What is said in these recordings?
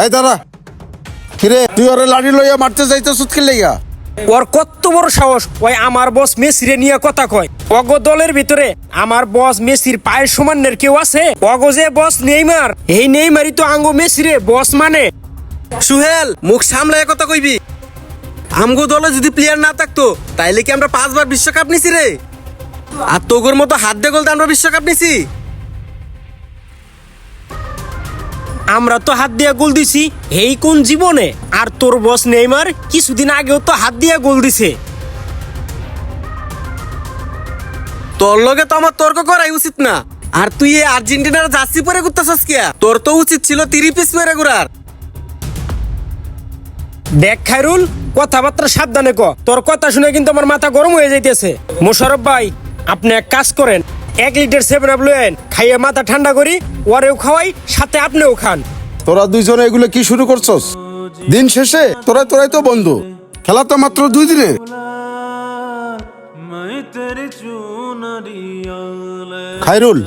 এই দাঁড়া, কিরে তুই ওরে লাঠি লইয়া মারতে যাইতেছ কি লাইগা? ওর কত বড় সাহস, ওই আমার বস মেসিরে নিয়ে কথা কয়। অগ দলের ভিতরে আমার বস মেসির পায়ের সমানের কেউ আছে? অগ যে বস নেইমার, এই নেইমারই তো আঙ্গো মেসিরে বস মানে। সুহেল, মুখ সামলায় কথা কইবি। আমগো দলে যদি প্লেয়ার না থাকতো তাইলে কি আমরা 5 বার বিশ্বকাপ নিছি রে? আর তোগোর মতো হাত দিয়ে গোল আমরা বিশ্বকাপ নিছি? আমরা তো হাত দিয়ে গোল দিছি এই কোন জীবনে? আর তোর বস নেইমার কিছুদিন আগেও তো হাত দিয়ে গোল দিছে। তোর লগে তো আমার তর্ক করাই উচিত না। আর তুই এই আর্জেন্টিনার জার্সি পরে ঘুরতেছস কিয়া? তোর তো উচিত ছিল 3 পিস পরে ঘুরার। দেখ খায়রুল, কথাবার্তা সাবধানে ক। তোর কথা শুনে কিন্তু আমার মাথা গরম হয়ে যাইতেছে। মোশাররফ ভাই, আপনি এক কাজ করেন, 1 লিটার 7 আপ লয়েন, খাইয়ে মাথা ঠান্ডা করি, ওরেও খাওয়াই, সাথে আপনিও খান। তোরা দুইজনে এগুলো কি শুরু করছস? দিন শেষে তোরাই তো বন্ধু, খেলা তো মাত্র 2 দিনের। খায়রুল,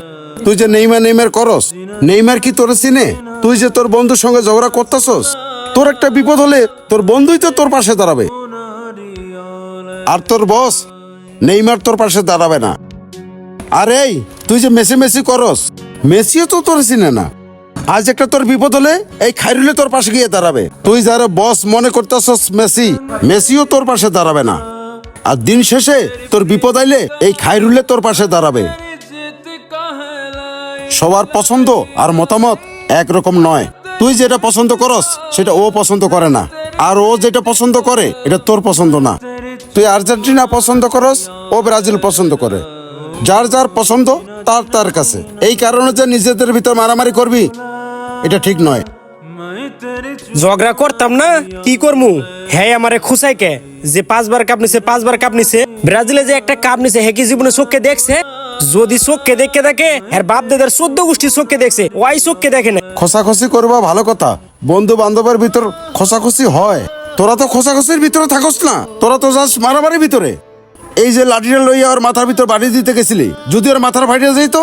তুই যে নেইমার করস, নেইমার কি তোরে চিনে? তুই যে তোর বন্ধুর সঙ্গে ঝগড়া করতেছস, তোর একটা বিপদ হলে তোর বন্ধুই তো তোর পাশে দাঁড়াবে। আর তোর বস নেইমার তোর পাশে দাঁড়াবে না। আর এই তুই যে মেসি করস, মেসিও তো তোর চিনে না। আজ একটা তোর বিপদ হলে এই খায়রুলে তোর পাশে গিয়ে দাঁড়াবে। তুই যারা বস মনে করতেছস মেসিও তোর পাশে দাঁড়াবে না। আর দিন শেষে তোর বিপদ আইলে এই খায়রুলে তোর পাশে দাঁড়াবে। সবার পছন্দ আর মতামত একরকম নয়। তুই যেটা পছন্দ করস সেটা ও পছন্দ করে না, আর ও যেটা পছন্দ করে এটা তোর পছন্দ না। তুই আর্জেন্টিনা পছন্দ করস, ও ব্রাজিল পছন্দ করে। যার যার পছন্দ তার কাছে। এই কারণে যে নিজেদের ভিতর মারামারি করবি, এটা ঠিক নয়। ঝগড়া করতাম না, কি করমু? হ্যাঁ, আমারে খুশাই কে যে 5 বার কাপ নিছে, 5 বার কাপ নিছে। ব্রাজিলে যে একটা কাপ নিছে, হে কি জীবনে চোখে দেখছে? যদি চোখে দেখে থাকে, এর বাপ দাদার 14 গোষ্ঠী চোখে দেখছে, ওই চোখে দেখে না। খোসাখুসি করবা ভালো কথা, বন্ধু বান্ধবের ভিতর খোসাখুসি হয়। তোরা তো খোসাখুসির ভিতরে থাকস না, তোরা তো যাস মারামারির ভিতরে। এই যে লাঠিটা লইয়া ওর মাথার ভিতর বাড়ি দিতে গেছিলি, যদি ওর মাথার ফাটিয়ে যাইতো,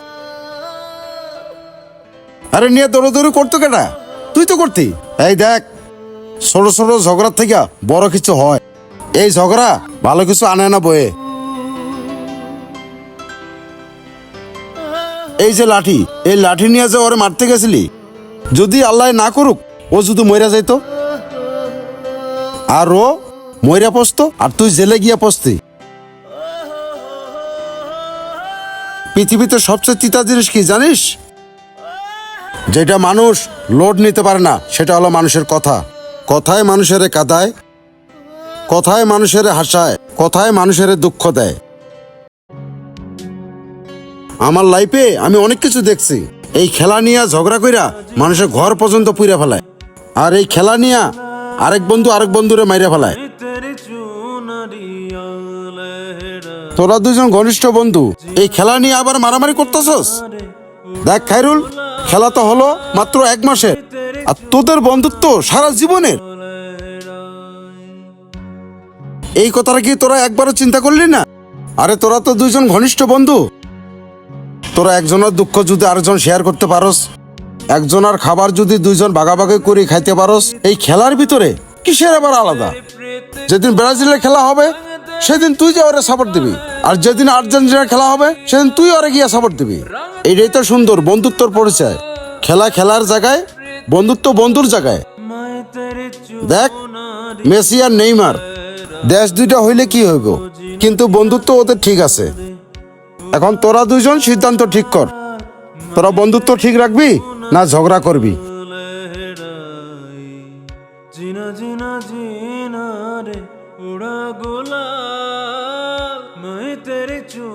আরে নিয়ে দৌড়দৌড়ি করতো কেটা? তুই তো করতি। এই দেখ, ছোট ছোট ঝগড়ার থেকে বড় কিছু হয়। এই ঝগড়া ভালো কিছু আনে না বয়ে। এই যে লাঠি, এই লাঠি নিয়ে যে ওরে মারতে গেছিলি, যদি আল্লাহ না করুক ও যদি মইরা যাইতো, আর ও মইরা পচতো, আর তুই জেলে গিয়া পচতি। পৃথিবীতে সবচেয়ে তিতা জিনিস কি জানিস? যেটা মানুষ লোড নিতে পারে না, সেটা হলো মানুষের কথা। কথায় মানুষের কাঁদায়, কথায় মানুষের হাসায়, কথায় মানুষের দুঃখ দেয়। আমার লাইফে আমি অনেক কিছু দেখছি। এই খেলা নিয়ে ঝগড়া কইরা মানুষের ঘর পর্যন্ত পুইরা ফেলায়, আর এই খেলা নিয়ে আরেক বন্ধুরে মাইরা ফেলায়। তোরা দুজন ঘনিষ্ঠ বন্ধু, এই খেলা নিয়ে আবার মারামারি করতেছস? দেখ খায়রুল, খেলা তো হলো মাত্র 1 মাসের, আর তোদের বন্ধুত্ব সারা জীবনের। এই কথাটা কি তোরা একবারও চিন্তা করলি না? আরে তোরা তো দুইজন ঘনিষ্ঠ বন্ধু, তোরা একজনের দুঃখ যদি আরেকজন শেয়ার করতে পারস, একজনের খাবার যদি দুইজন ভাগাভাগি করে খাইতে পারস, এই খেলার ভিতরে কিসের আবার আলাদা? যেদিন ব্রাজিলের খেলা হবে সেদিন তুই যে ওরে সাপোর্ট দিবি, আর যেদিন আর্জেন্টিনার খেলা হবে সেদিন তুই ওরে গিয়ে সাপোর্ট দিবি। এটাই তো সুন্দর বন্ধুত্বর পরিচয়। খেলা খেলার জায়গায়, বন্ধুত্ব বন্ধুর জায়গায়। দেখ, মেসি আর নেইমার, দেশ দুইটা হইলে কি হইব, কিন্তু বন্ধুত্ব ওদের ঠিক আছে। এখন তোরা দুইজন সিদ্ধান্ত ঠিক কর, তোরা বন্ধুত্ব ঠিক রাখবি না ঝগড়া করবি। জিনা জিনা জিনা রে উড়া গোলাল, मैं तेरे चू